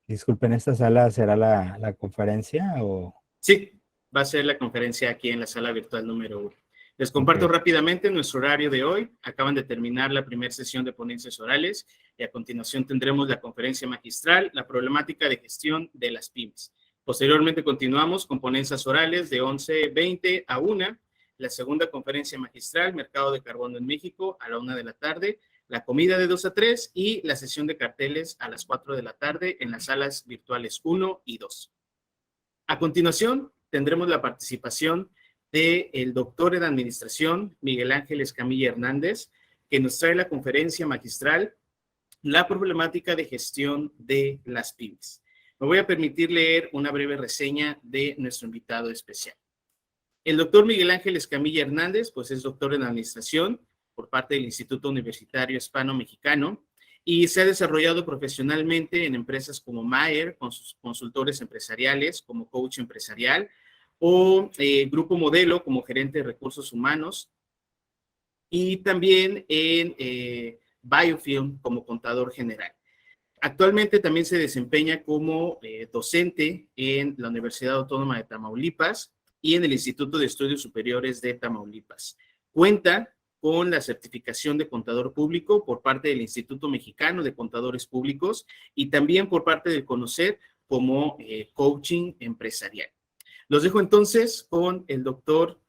Disculpen, ¿esta sala será la conferencia o...? Sí, va a ser la conferencia aquí en la sala virtual número 1. Les Ok, comparto rápidamente nuestro horario de hoy. Acaban de terminar la primera sesión de ponencias orales y a continuación tendremos la conferencia magistral, la problemática de gestión de las pymes. Posteriormente continuamos con ponencias orales de 11:20 a 1, la segunda conferencia magistral, mercado de carbono en México, a la 1 de la tarde, la comida de 2 a 3 y la sesión de carteles a las 4 de la tarde en las salas virtuales 1 y 2. A continuación, tendremos la participación del doctor en administración, Miguel Ángel Escamilla Hernández, que nos trae la conferencia magistral, la problemática de gestión de las pymes. Me voy a permitir leer una breve reseña de nuestro invitado especial. El doctor Miguel Ángel Escamilla Hernández, pues es doctor en administración por parte del Instituto Universitario Hispano-Mexicano y se ha desarrollado profesionalmente en empresas como Mayer, con sus consultores empresariales, como coach empresarial, o Grupo Modelo como gerente de recursos humanos, y también en Biofilm como contador general. Actualmente también se desempeña como docente en la Universidad Autónoma de Tamaulipas y en el Instituto de Estudios Superiores de Tamaulipas. Cuenta con la certificación de contador público por parte del Instituto Mexicano de Contadores Públicos y también por parte del CONOCER como coaching empresarial. Los dejo entonces con el doctor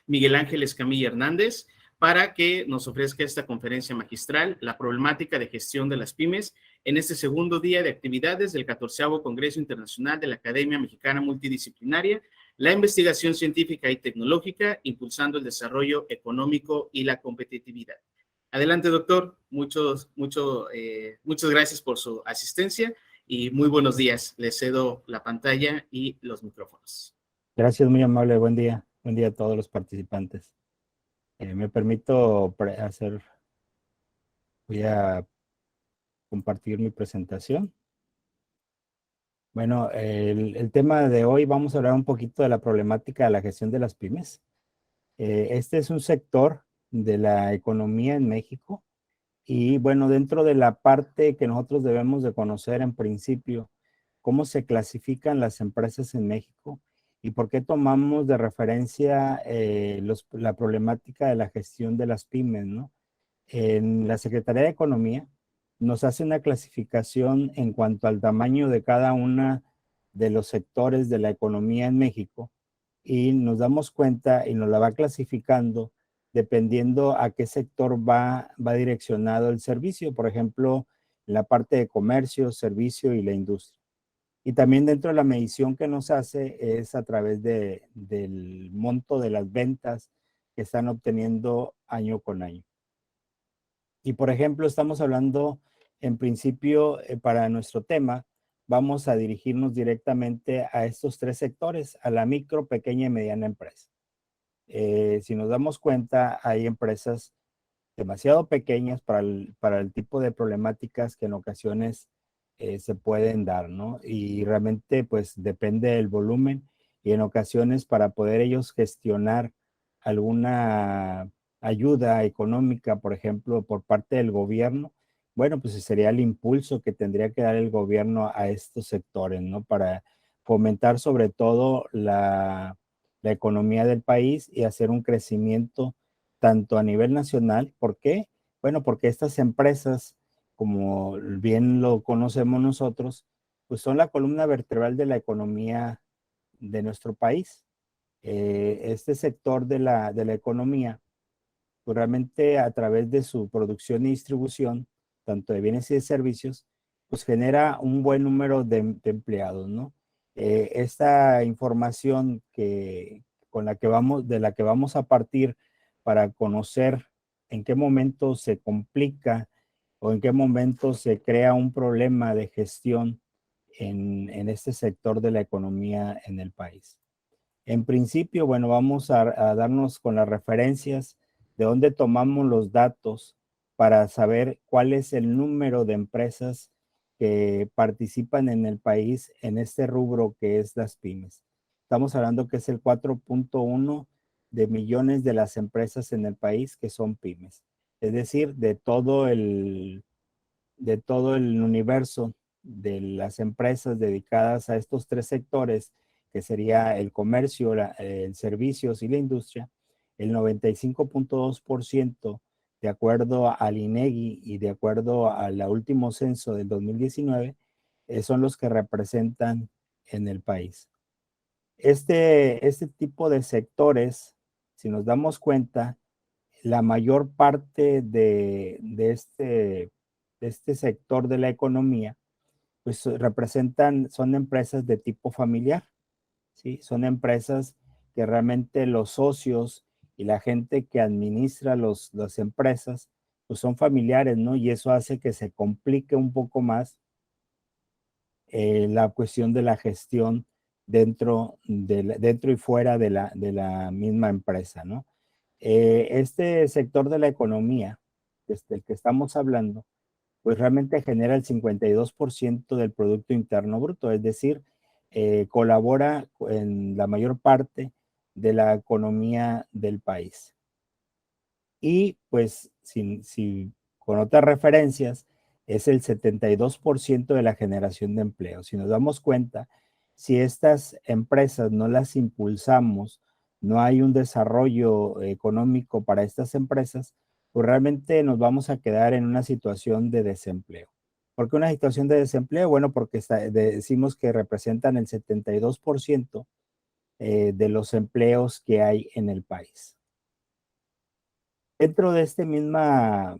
Miguel Ángel Escamilla Hernández para que nos ofrezca esta conferencia magistral, la problemática de gestión de las pymes, en este segundo día de actividades del 14º Congreso Internacional de la Academia Mexicana Multidisciplinaria, la investigación científica y tecnológica, impulsando el desarrollo económico y la competitividad. Adelante, doctor. Muchas gracias por su asistencia y muy buenos días. Le cedo la pantalla y los micrófonos. gracias, muy amable, buen día. Buen día a todos los participantes. Me permito voy a compartir mi presentación. Bueno, el tema de hoy vamos a hablar un poquito de la problemática de la gestión de las pymes. Este es un sector de la economía en México y bueno, dentro de la parte que nosotros debemos de conocer en principio, cómo se clasifican las empresas en México y por qué tomamos de referencia la problemática de la gestión de las pymes, ¿no? En la Secretaría de Economía nos hace una clasificación en cuanto al tamaño de cada una de los sectores de la economía en México y nos damos cuenta y nos la va clasificando dependiendo a qué sector va direccionado el servicio, por ejemplo, en la parte de comercio, servicio y la industria. Y también dentro de la medición que nos hace es a través del monto de las ventas que están obteniendo año con año. Y por ejemplo, estamos hablando en principio para nuestro tema, vamos a dirigirnos directamente a estos tres sectores, a la micro, pequeña y mediana empresa. Si nos damos cuenta, hay empresas demasiado pequeñas para el tipo de problemáticas que en ocasiones se pueden dar, ¿no? Y realmente pues depende del volumen y en ocasiones para poder ellos gestionar alguna ayuda económica, por ejemplo, por parte del gobierno, bueno, pues sería el impulso que tendría que dar el gobierno a estos sectores, ¿no? Para fomentar sobre todo la economía del país y hacer un crecimiento tanto a nivel nacional. ¿Por qué? Bueno, porque estas empresas, como bien lo conocemos nosotros, pues son la columna vertebral de la economía de nuestro país. Este sector de la economía, pues realmente a través de su producción y distribución, tanto de bienes y de servicios, pues genera un buen número de empleados, ¿no? Esta información de la que vamos a partir para conocer en qué momento se complica o en qué momento se crea un problema de gestión en este sector de la economía en el país. En principio, bueno, vamos a darnos con las referencias de dónde tomamos los datos para saber cuál es el número de empresas que participan en el país en este rubro que es las pymes. Estamos hablando que es el 4.1 de millones de las empresas en el país que son pymes. Es decir, de todo el universo de las empresas dedicadas a estos tres sectores, que sería el comercio, el servicios y la industria, el 95.2%, de acuerdo al INEGI y de acuerdo al último censo del 2019, son los que representan en el país. Este tipo de sectores, si nos damos cuenta, la mayor parte de este sector de la economía, pues son empresas de tipo familiar, ¿sí? Son empresas que realmente los socios y la gente que administra las empresas, pues son familiares, ¿no? Y eso hace que se complique un poco más la cuestión de la gestión dentro y fuera de la misma empresa, ¿no? Este sector de la economía, desde el que estamos hablando, pues realmente genera el 52% del Producto Interno Bruto, es decir, colabora en la mayor parte de la economía del país. Y pues, con otras referencias, es el 72% de la generación de empleo. Si nos damos cuenta, si estas empresas no las impulsamos, no hay un desarrollo económico para estas empresas, pues realmente nos vamos a quedar en una situación de desempleo. ¿Por qué una situación de desempleo? Bueno, porque decimos que representan el 72% de los empleos que hay en el país. Dentro de este mismo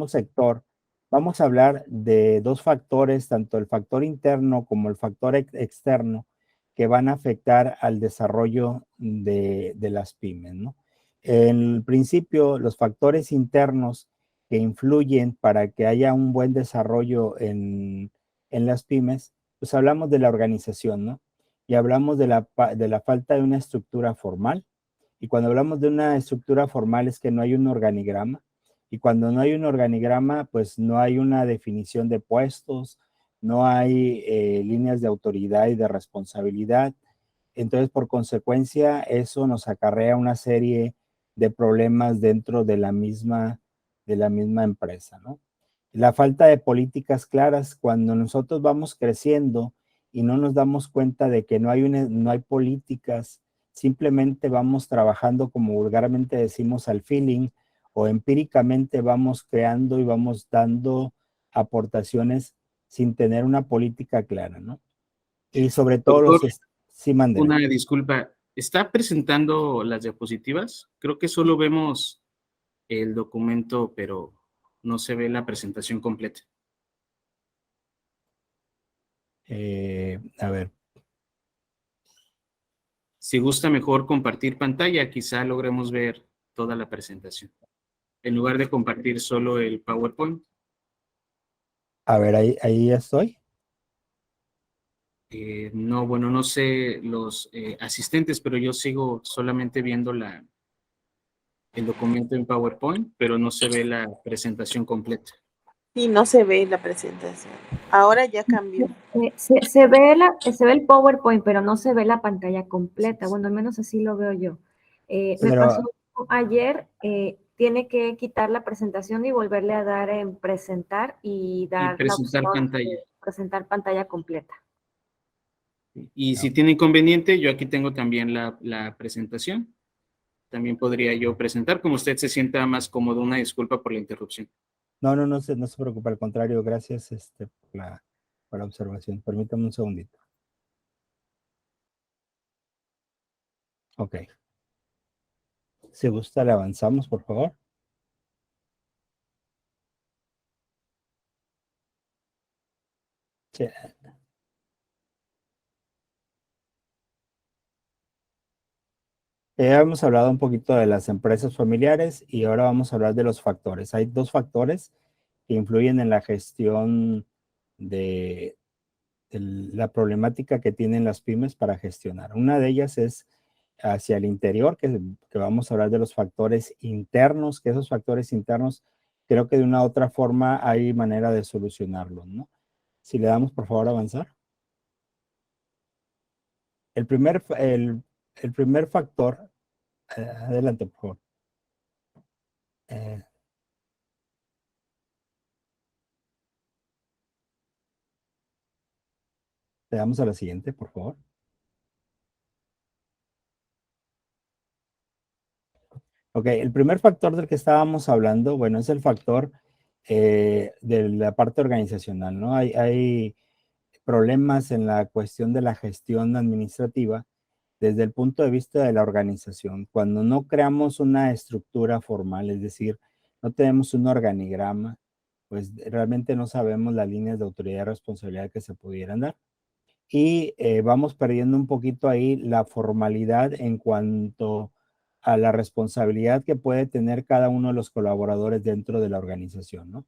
sector, vamos a hablar de dos factores, tanto el factor interno como el factor externo, que van a afectar al desarrollo de las pymes, ¿no? En principio, los factores internos que influyen para que haya un buen desarrollo en las pymes, pues hablamos de la organización, ¿no? Y hablamos de la falta de una estructura formal. Y cuando hablamos de una estructura formal es que no hay un organigrama. Y cuando no hay un organigrama, pues no hay una definición de puestos, no hay líneas de autoridad y de responsabilidad. Entonces, por consecuencia, eso nos acarrea una serie de problemas dentro de la misma empresa, ¿no? La falta de políticas claras, cuando nosotros vamos creciendo y no nos damos cuenta de que no hay políticas, simplemente vamos trabajando, como vulgarmente decimos, al feeling, o empíricamente vamos creando y vamos dando aportaciones sin tener una política clara, ¿no? Y sobre todo Doctor, sí, mándeme. una disculpa. ¿Está presentando las diapositivas? Creo que solo vemos el documento, pero no se ve la presentación completa. A ver, Si gusta mejor compartir pantalla, quizá logremos ver toda la presentación, en lugar de compartir solo el PowerPoint. ahí ya estoy. No, bueno, no sé los asistentes, pero yo sigo solamente viendo el documento en PowerPoint, pero no se ve la presentación completa. Y no se ve la presentación. Ahora ya cambió. Se ve el PowerPoint, pero no se ve la pantalla completa. Bueno, al menos así lo veo yo. Me Pero, pasó ayer, tiene que quitar la presentación y volverle a dar en presentar y Y dar la presentar opción pantalla. de presentar pantalla completa. Y si tiene inconveniente, yo aquí tengo también la presentación. También podría yo presentar, como usted se sienta más cómodo. Una disculpa por la interrupción. no se preocupe, al contrario, gracias por la observación. Permítame un segundito. Ok. Si gusta, le avanzamos, por favor. Sí. Ya hemos hablado un poquito de las empresas familiares y ahora vamos a hablar de los factores. Hay dos factores que influyen en la gestión de la problemática que tienen las pymes para gestionar. Una de ellas es hacia el interior, que vamos a hablar de los factores internos, que esos factores internos creo que de una u otra forma hay manera de solucionarlos, ¿no? Si le damos, por favor, avanzar. El primer factor, adelante, por favor. Eh, Le damos a la siguiente, por favor. Ok, el primer factor del que estábamos hablando, bueno, es el factor de la parte organizacional, ¿no? Hay problemas en la cuestión de la gestión administrativa desde el punto de vista de la organización. Cuando no creamos una estructura formal, es decir, no tenemos un organigrama, pues realmente no sabemos las líneas de autoridad y responsabilidad que se pudieran dar. Y vamos perdiendo un poquito ahí la formalidad en cuanto a la responsabilidad que puede tener cada uno de los colaboradores dentro de la organización, ¿no?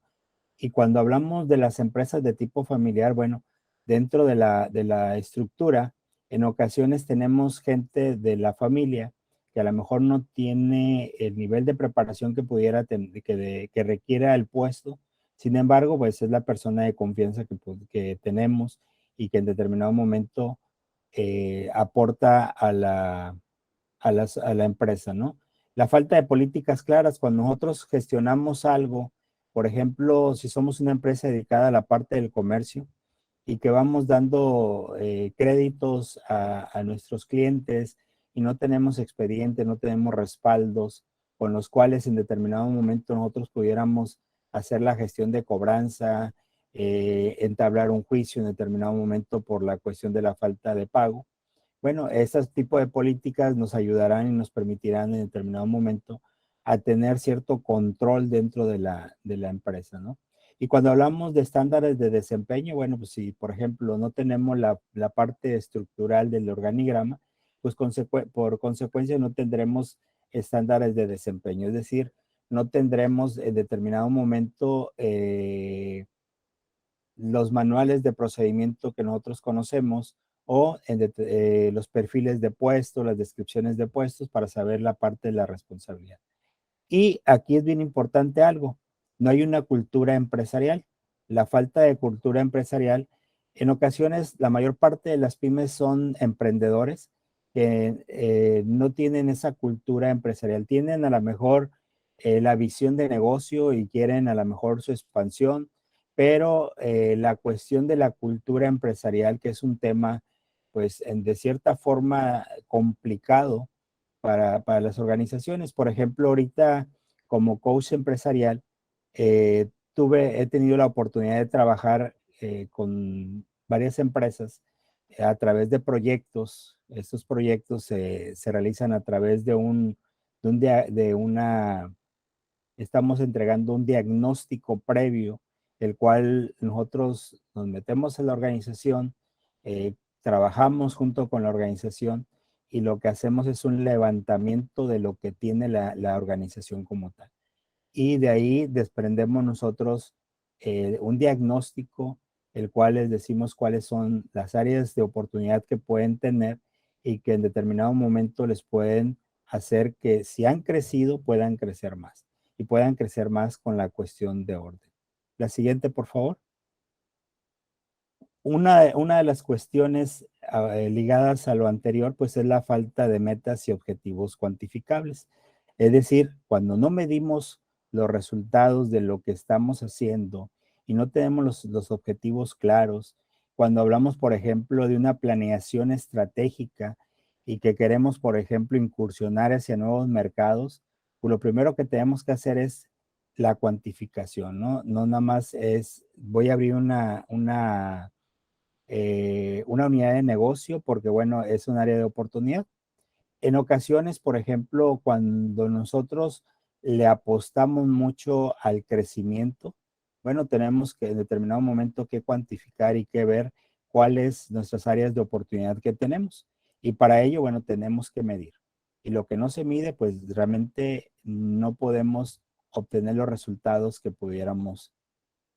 Y cuando hablamos de las empresas de tipo familiar, bueno, dentro de la estructura, en ocasiones tenemos gente de la familia que a lo mejor no tiene el nivel de preparación que pudiera tener, que requiera el puesto. Sin embargo, pues es la persona de confianza que tenemos y que en determinado momento aporta a la empresa, ¿no? La falta de políticas claras, cuando nosotros gestionamos algo, por ejemplo, si somos una empresa dedicada a la parte del comercio y que vamos dando créditos a nuestros clientes y no tenemos expediente, no tenemos respaldos con los cuales en determinado momento nosotros pudiéramos hacer la gestión de cobranza, entablar un juicio en determinado momento por la cuestión de la falta de pago. Bueno, estos tipos de políticas nos ayudarán y nos permitirán en determinado momento a tener cierto control dentro de la empresa, ¿no? Y cuando hablamos de estándares de desempeño, bueno, pues si por ejemplo no tenemos la parte estructural del organigrama, pues por consecuencia no tendremos estándares de desempeño, es decir, no tendremos en determinado momento los manuales de procedimiento que nosotros conocemos o los perfiles de puestos, las descripciones de puestos para saber la parte de la responsabilidad. Y aquí es bien importante algo, no hay una cultura empresarial. La falta de cultura empresarial, en ocasiones la mayor parte de las pymes son emprendedores que no tienen esa cultura empresarial, tienen a lo mejor la visión de negocio y quieren a lo mejor su expansión, pero la cuestión de la cultura empresarial, que es un tema pues de cierta forma complicado, para las organizaciones. Por ejemplo, ahorita como coach empresarial, he tenido la oportunidad de trabajar con varias empresas a través de proyectos. Estos proyectos se realizan a través de una, estamos entregando un diagnóstico previo, el cual nosotros nos metemos en la organización, trabajamos junto con la organización y lo que hacemos es un levantamiento de lo que tiene la organización como tal. Y de ahí desprendemos nosotros un diagnóstico, el cual les decimos cuáles son las áreas de oportunidad que pueden tener y que en determinado momento les pueden hacer que si han crecido puedan crecer más y puedan crecer más con la cuestión de orden. La siguiente, por favor. Una de las cuestiones ligadas a lo anterior, pues es la falta de metas y objetivos cuantificables. Es decir, cuando no medimos los resultados de lo que estamos haciendo y no tenemos los objetivos claros, cuando hablamos, por ejemplo, de una planeación estratégica y que queremos, por ejemplo, incursionar hacia nuevos mercados, pues lo primero que tenemos que hacer es la cuantificación, ¿no? No nada más es, voy a abrir una unidad de negocio porque, bueno, es un área de oportunidad. En ocasiones, por ejemplo, cuando nosotros le apostamos mucho al crecimiento, bueno, tenemos que en determinado momento que cuantificar y que ver cuáles nuestras áreas de oportunidad que tenemos. Y para ello, bueno, tenemos que medir. Y lo que no se mide, pues realmente no podemos obtener los resultados que pudiéramos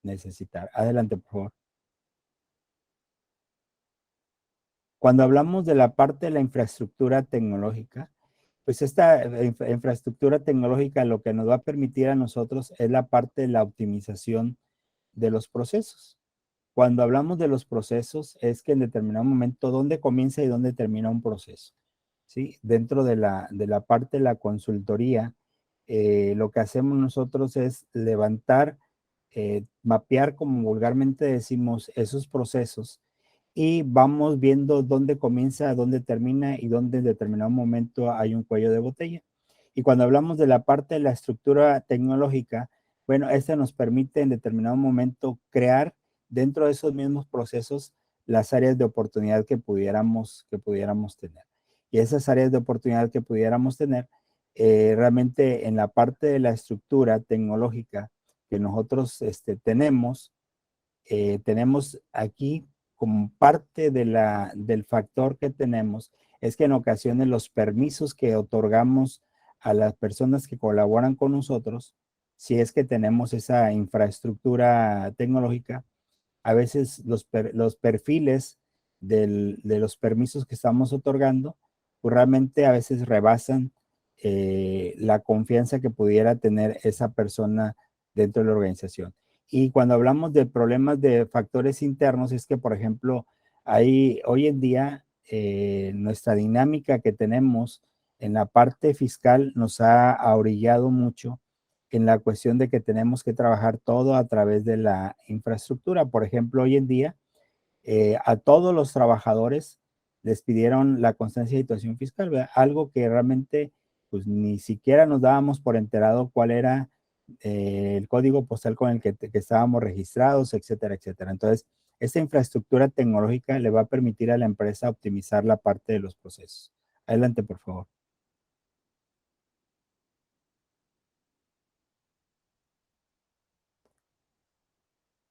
necesitar. Adelante, por favor. Cuando hablamos de la parte de la infraestructura tecnológica, pues esta infraestructura tecnológica lo que nos va a permitir a nosotros es la parte de la optimización de los procesos. Cuando hablamos de los procesos es que en determinado momento dónde comienza y dónde termina un proceso. ¿Sí? Dentro de la parte de la consultoría, lo que hacemos nosotros es levantar, mapear, como vulgarmente decimos, esos procesos y vamos viendo dónde comienza, dónde termina y dónde en determinado momento hay un cuello de botella. Y cuando hablamos de la parte de la estructura tecnológica, bueno, esta nos permite en determinado momento crear dentro de esos mismos procesos las áreas de oportunidad que pudiéramos tener. Y esas áreas de oportunidad que pudiéramos tener, realmente en la parte de la estructura tecnológica que nosotros tenemos aquí como parte del factor que tenemos, es que en ocasiones los permisos que otorgamos a las personas que colaboran con nosotros, si es que tenemos esa infraestructura tecnológica, a veces los perfiles de los permisos que estamos otorgando, pues realmente a veces rebasan la confianza que pudiera tener esa persona dentro de la organización. Y cuando hablamos de problemas de factores internos, es que, por ejemplo, hoy en día nuestra dinámica que tenemos en la parte fiscal nos ha ahorillado mucho en la cuestión de que tenemos que trabajar todo a través de la infraestructura. Por ejemplo, hoy en día a todos los trabajadores les pidieron la constancia de situación fiscal, ¿verdad? Algo que realmente pues ni siquiera nos dábamos por enterado cuál era el código postal con el que estábamos registrados, etcétera, etcétera. Entonces, esta infraestructura tecnológica le va a permitir a la empresa optimizar la parte de los procesos. Adelante, por favor.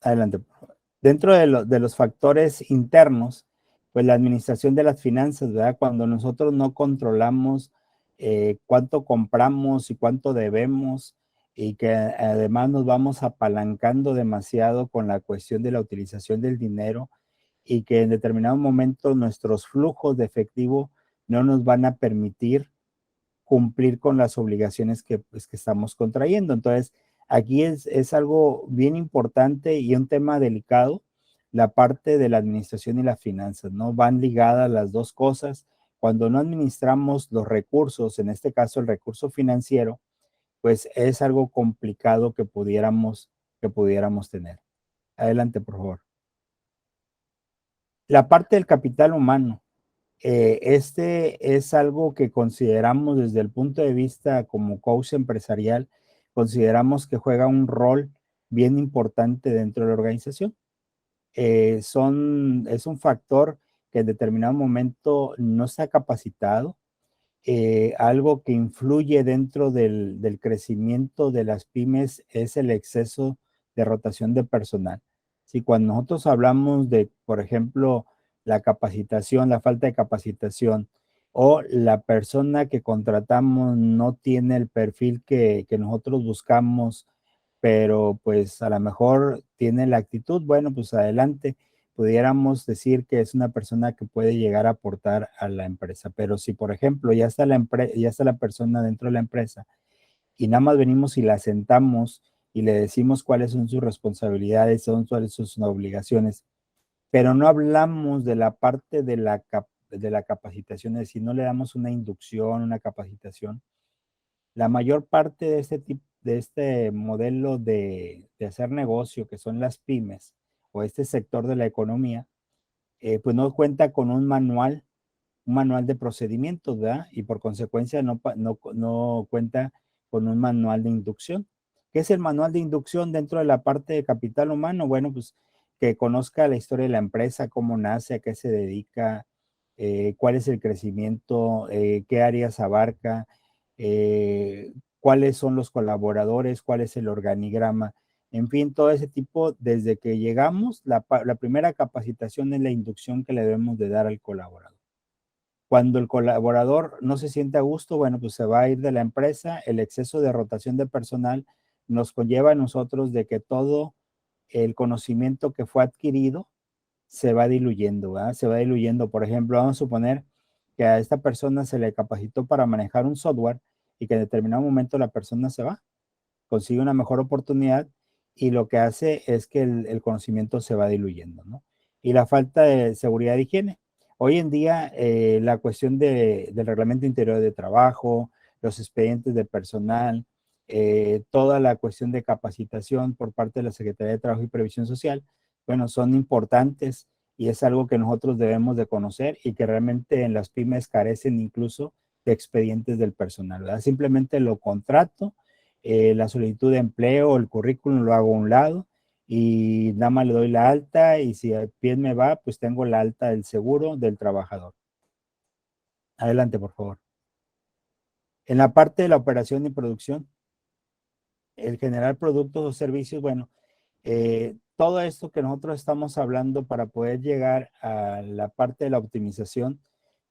Adelante, por favor. Dentro de los factores internos, pues la administración de las finanzas, ¿verdad? Cuando nosotros no controlamos cuánto compramos y cuánto debemos y que además nos vamos apalancando demasiado con la cuestión de la utilización del dinero y que en determinado momento nuestros flujos de efectivo no nos van a permitir cumplir con las obligaciones pues, que estamos contrayendo. Entonces, aquí es algo bien importante y un tema delicado, la parte de la administración y las finanzas, ¿no? Van ligadas las dos cosas. Cuando no administramos los recursos, en este caso el recurso financiero, pues es algo complicado que pudiéramos tener. Adelante, por favor. La parte del capital humano. Este es algo que consideramos desde el punto de vista como coach empresarial, consideramos que juega un rol bien importante dentro de la organización. Es un factor que en determinado momento no está capacitado, algo que influye dentro del crecimiento de las pymes es el exceso de rotación de personal. Si cuando nosotros hablamos de, por ejemplo, la capacitación, la falta de capacitación, o la persona que contratamos no tiene el perfil que nosotros buscamos, pero pues a lo mejor tiene la actitud, bueno, pues adelante, pudiéramos decir que es una persona que puede llegar a aportar a la empresa. Pero si, por ejemplo, ya está la persona dentro de la empresa y nada más venimos y la sentamos y le decimos cuáles son sus responsabilidades, cuáles son sus obligaciones, pero no hablamos de la parte de la capacitación, es decir, no le damos una inducción, una capacitación. La mayor parte de de este modelo de hacer negocio, que son las pymes o este sector de la economía, pues no cuenta con un manual de procedimientos, ¿verdad? Y por consecuencia no cuenta con un manual de inducción. ¿Qué es el manual de inducción dentro de la parte de capital humano? Bueno, pues que conozca la historia de la empresa, cómo nace, a qué se dedica, cuál es el crecimiento, qué áreas abarca, cuáles son los colaboradores, cuál es el organigrama. En fin, todo ese tipo, desde que llegamos, la primera capacitación es la inducción que le debemos de dar al colaborador. Cuando el colaborador no se siente a gusto, bueno, pues se va a ir de la empresa. El exceso de rotación de personal nos conlleva a nosotros de que todo el conocimiento que fue adquirido se va diluyendo, ¿verdad? Se va diluyendo. Por ejemplo, vamos a suponer que a esta persona se le capacitó para manejar un software y que en determinado momento la persona se va, consigue una mejor oportunidad y lo que hace es que el conocimiento se va diluyendo, ¿no? Y la falta de seguridad de higiene. Hoy en día, la cuestión del reglamento interior de trabajo, los expedientes de personal, toda la cuestión de capacitación por parte de la Secretaría de Trabajo y Previsión Social, bueno, son importantes y es algo que nosotros debemos de conocer y que realmente en las pymes carecen incluso de expedientes del personal, ¿verdad? Simplemente lo contrato, la solicitud de empleo, el currículum lo hago a un lado y nada más le doy la alta y si bien me va, pues tengo la alta del seguro del trabajador. Adelante, por favor. En la parte de la operación y producción, el generar productos o servicios, bueno, todo esto que nosotros estamos hablando para poder llegar a la parte de la optimización,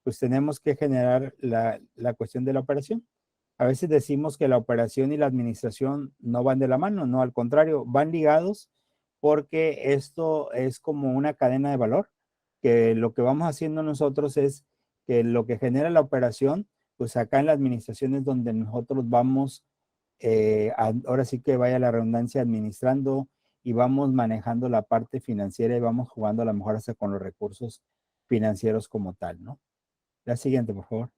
pues tenemos que generar la cuestión de la operación. A veces decimos que la operación y la administración no van de la mano, no, al contrario, van ligados porque esto es como una cadena de valor, que lo que vamos haciendo nosotros es que lo que genera la operación, pues acá en la administración es donde nosotros vamos, ahora sí que vaya la redundancia, administrando y vamos manejando la parte financiera y vamos jugando a lo mejor hasta con los recursos financieros como tal, ¿no? La siguiente, por favor.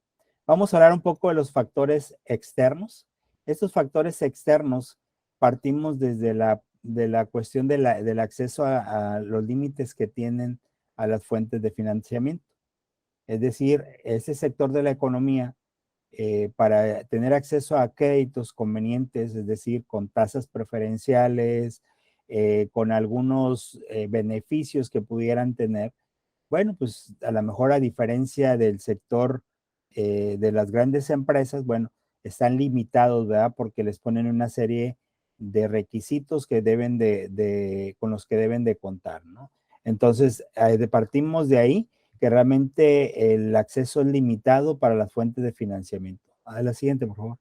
Vamos a hablar un poco de los factores externos. Estos factores externos partimos desde de la cuestión del acceso a los límites que tienen a las fuentes de financiamiento. Es decir, ese sector de la economía, para tener acceso a créditos convenientes, es decir, con tasas preferenciales, con algunos beneficios que pudieran tener, bueno, pues a lo mejor a diferencia del sector de las grandes empresas, bueno, están limitados, ¿verdad? Porque les ponen una serie de requisitos que deben con los que deben de contar, ¿no? Entonces, partimos de ahí que realmente el acceso es limitado para las fuentes de financiamiento. A la siguiente, por favor.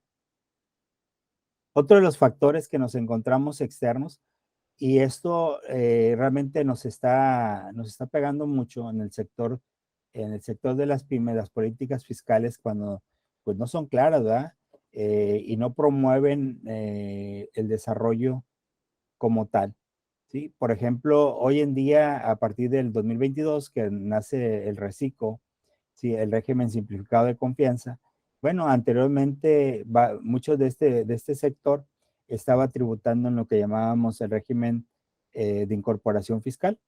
Otro de los factores que nos encontramos externos, y esto realmente nos está pegando mucho en el sector de las pymes, las políticas fiscales, cuando pues no son claras, ¿verdad? Y no promueven el desarrollo como tal, ¿sí? Por ejemplo, hoy en día, a partir del 2022, que nace el RECICO, ¿sí? El régimen simplificado de confianza, bueno, anteriormente muchos de este sector estaba tributando en lo que llamábamos el régimen de incorporación fiscal.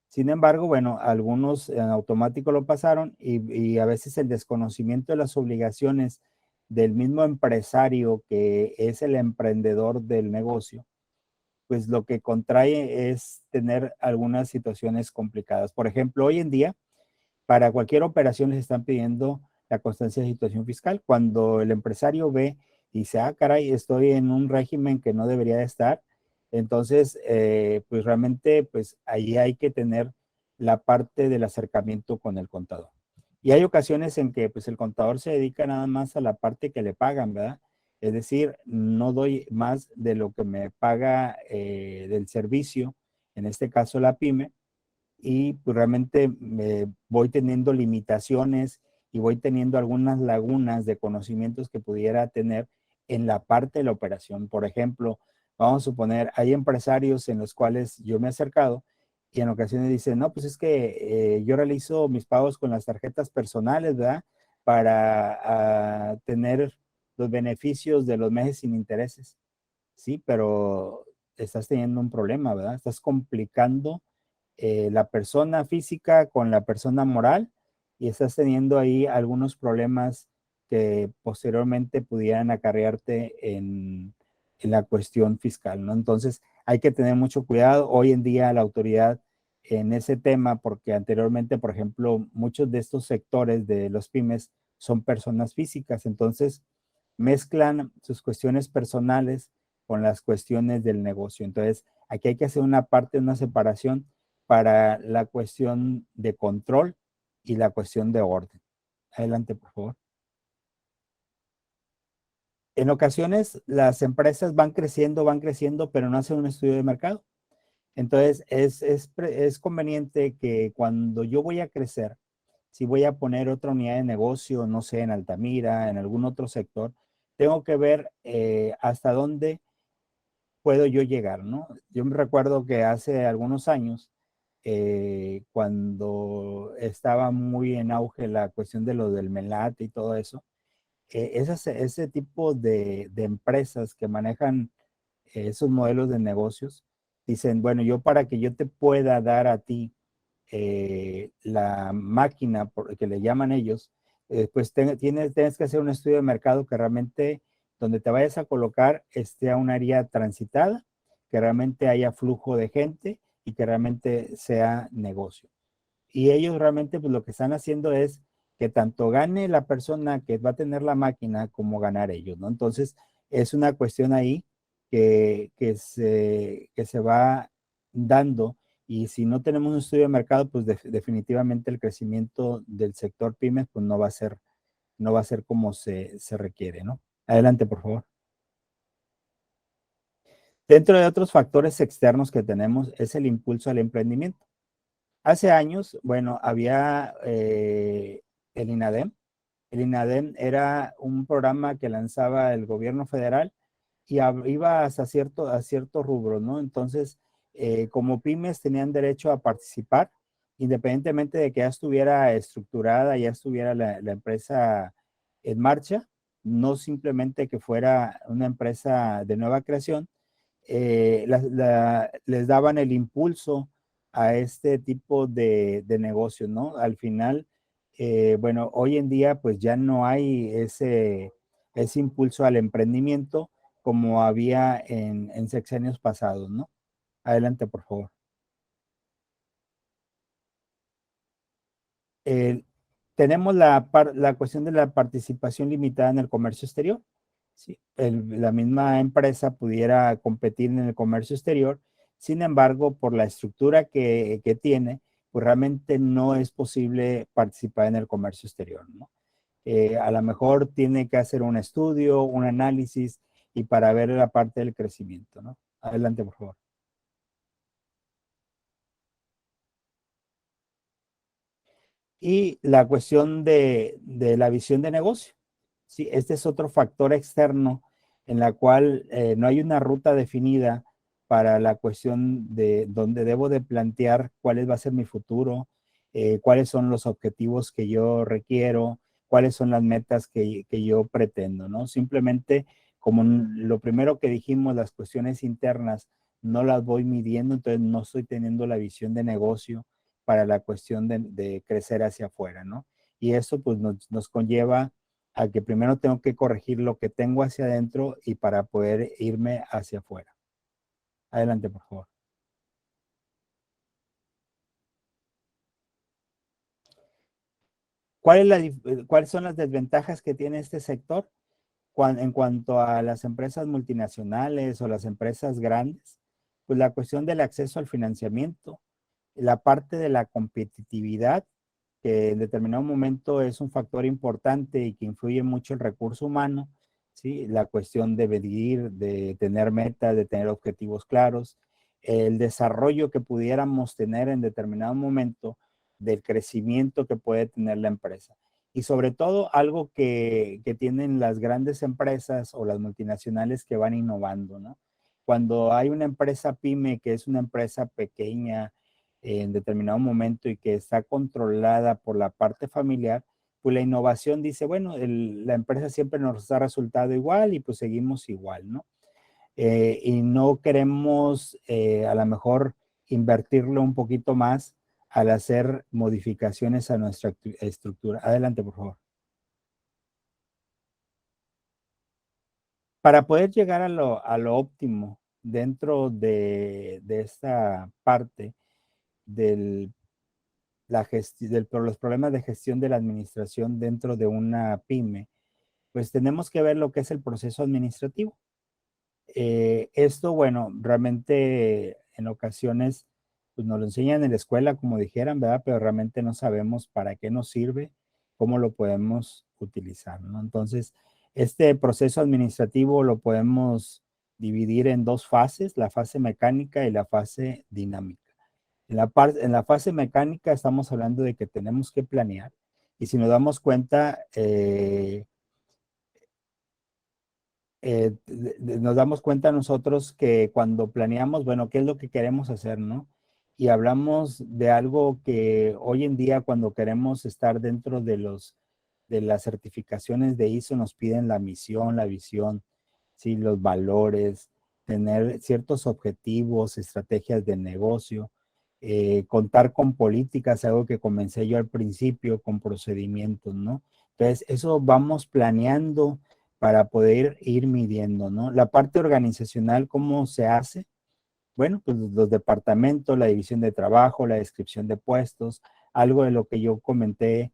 Sin embargo, bueno, algunos en automático lo pasaron y a veces el desconocimiento de las obligaciones del mismo empresario que es el emprendedor del negocio, pues lo que contrae es tener algunas situaciones complicadas. Por ejemplo, hoy en día, para cualquier operación les están pidiendo la constancia de situación fiscal. Cuando el empresario ve y dice, ah, caray, estoy en un régimen que no debería de estar, entonces, pues realmente, pues ahí hay que tener la parte del acercamiento con el contador. Y hay ocasiones en que pues el contador se dedica nada más a la parte que le pagan, ¿verdad? Es decir, no doy más de lo que me paga del servicio, en este caso la pyme, y pues realmente voy teniendo limitaciones y voy teniendo algunas lagunas de conocimientos que pudiera tener en la parte de la operación. Por ejemplo, vamos a suponer, hay empresarios en los cuales yo me he acercado y en ocasiones dicen, no, pues es que yo realizo mis pagos con las tarjetas personales, ¿verdad? Para tener los beneficios de los meses sin intereses. Sí, pero estás teniendo un problema, ¿verdad? Estás complicando la persona física con la persona moral y estás teniendo ahí algunos problemas que posteriormente pudieran acarrearte en la cuestión fiscal, ¿no? Entonces hay que tener mucho cuidado. Hoy en día la autoridad en ese tema, porque anteriormente, por ejemplo, muchos de estos sectores de los pymes son personas físicas, entonces mezclan sus cuestiones personales con las cuestiones del negocio. Entonces, aquí hay que hacer una parte, una separación para la cuestión de control y la cuestión de orden. Adelante, por favor. En ocasiones las empresas van creciendo, pero no hacen un estudio de mercado. Entonces, es conveniente que cuando yo voy a crecer, si voy a poner otra unidad de negocio, no sé, en Altamira, en algún otro sector, tengo que ver hasta dónde puedo yo llegar, ¿no? Yo me recuerdo que hace algunos años, cuando estaba muy en auge la cuestión de lo del melate y todo eso, ese tipo de empresas que manejan esos modelos de negocios, dicen, bueno, yo para que yo te pueda dar a ti la máquina, que le llaman ellos, pues tienes que hacer un estudio de mercado que realmente donde te vayas a colocar esté a un área transitada, que realmente haya flujo de gente y que realmente sea negocio. Y ellos realmente pues lo que están haciendo es que tanto gane la persona que va a tener la máquina como ganar ellos, ¿no? Entonces es una cuestión ahí que se va dando, y si no tenemos un estudio de mercado, pues definitivamente el crecimiento del sector pymes pues no va a ser como se requiere, ¿no? Adelante, por favor. Dentro de otros factores externos que tenemos es el impulso al emprendimiento. Hace años, bueno, había el INADEM. El INADEM era un programa que lanzaba el gobierno federal y iba hasta a cierto rubro, ¿no? Entonces, como pymes tenían derecho a participar, independientemente de que ya estuviera estructurada, ya estuviera la empresa en marcha, no simplemente que fuera una empresa de nueva creación, les daban el impulso a este tipo de negocio, ¿no? Al final, bueno, hoy en día pues ya no hay ese impulso al emprendimiento como había en sexenios pasados, ¿no? Adelante, por favor. Eh, Tenemos la cuestión de la participación limitada en el comercio exterior. ¿Sí? La misma empresa pudiera competir en el comercio exterior, sin embargo, por la estructura que tiene, pues realmente no es posible participar en el comercio exterior, ¿no? A lo mejor tiene que hacer un estudio, un análisis y para ver la parte del crecimiento, ¿no? Adelante, por favor. Y la cuestión de la visión de negocio. Sí, este es otro factor externo en la cual no hay una ruta definida para la cuestión de donde debo de plantear cuál va a ser mi futuro, cuáles son los objetivos que yo requiero, cuáles son las metas que yo pretendo, ¿no? Simplemente, como lo primero que dijimos, las cuestiones internas no las voy midiendo, entonces no estoy teniendo la visión de negocio para la cuestión de crecer hacia afuera, ¿no? Y eso pues nos conlleva a que primero tengo que corregir lo que tengo hacia adentro y para poder irme hacia afuera. Adelante, por favor. ¿Cuáles son las desventajas que tiene este sector en cuanto a las empresas multinacionales o las empresas grandes? Pues la cuestión del acceso al financiamiento, la parte de la competitividad, que en determinado momento es un factor importante y que influye mucho el recurso humano, ¿sí? La cuestión de medir, de tener metas, de tener objetivos claros, el desarrollo que pudiéramos tener en determinado momento del crecimiento que puede tener la empresa. Y sobre todo algo que tienen las grandes empresas o las multinacionales que van innovando, ¿no? Cuando hay una empresa pyme que es una empresa pequeña, en determinado momento y que está controlada por la parte familiar, pues la innovación dice, bueno, la empresa siempre nos ha resultado igual y pues seguimos igual, ¿no? Y no queremos a lo mejor invertirlo un poquito más al hacer modificaciones a nuestra estructura. Adelante, por favor. Para poder llegar a lo óptimo dentro de esta parte del por los problemas de gestión de la administración dentro de una pyme, pues tenemos que ver lo que es el proceso administrativo. Esto, bueno, realmente en ocasiones pues nos lo enseñan en la escuela, como dijeran, ¿verdad? Pero realmente no sabemos para qué nos sirve, cómo lo podemos utilizar, ¿no? Entonces, este proceso administrativo lo podemos dividir en dos fases, la fase mecánica y la fase dinámica. En la fase mecánica estamos hablando de que tenemos que planear y si nos damos cuenta, nos damos cuenta nosotros que cuando planeamos, bueno, ¿qué es lo que queremos hacer, no? Y hablamos de algo que hoy en día cuando queremos estar dentro de las certificaciones de ISO nos piden la misión, la visión, ¿sí? Los valores, tener ciertos objetivos, estrategias de negocio. contar con políticas, algo que comencé yo al principio, con procedimientos, ¿no? Entonces, eso vamos planeando para poder ir midiendo, ¿no? La parte organizacional, ¿cómo se hace? Bueno, pues los departamentos, la división de trabajo, la descripción de puestos, algo de lo que yo comenté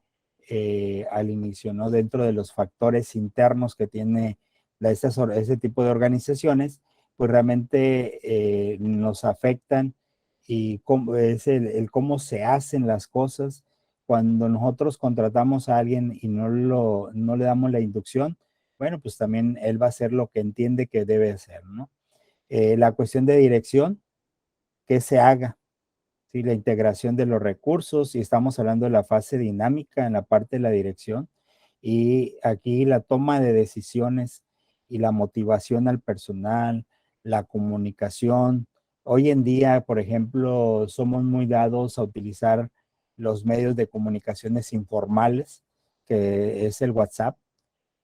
al inicio, ¿no? Dentro de los factores internos que tiene ese tipo de organizaciones, pues realmente nos afectan y cómo, es el cómo se hacen las cosas. Cuando nosotros contratamos a alguien y no le damos la inducción, bueno, pues también él va a hacer lo que entiende que debe hacer, ¿no? La cuestión de dirección, que se haga, ¿sí? La integración de los recursos, y estamos hablando de la fase dinámica en la parte de la dirección, y aquí la toma de decisiones y la motivación al personal, la comunicación. Hoy en día, por ejemplo, somos muy dados a utilizar los medios de comunicaciones informales, que es el WhatsApp,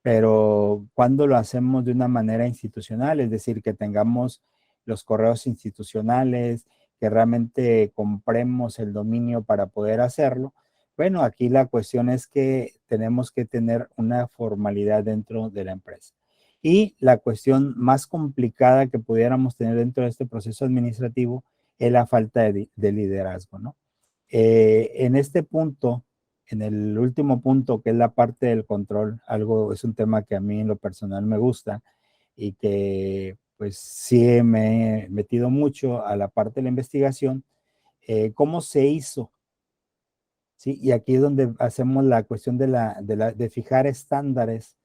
pero cuando lo hacemos de una manera institucional, es decir, que tengamos los correos institucionales, que realmente compremos el dominio para poder hacerlo. Bueno, aquí la cuestión es que tenemos que tener una formalidad dentro de la empresa. Y la cuestión más complicada que pudiéramos tener dentro de este proceso administrativo es la falta de liderazgo, ¿no? En este punto, en el último punto, que es la parte del control, es un tema que a mí en lo personal me gusta y que pues sí me he metido mucho a la parte de la investigación. ¿Cómo se hizo? ¿Sí? Y aquí es donde hacemos la cuestión de fijar estándares.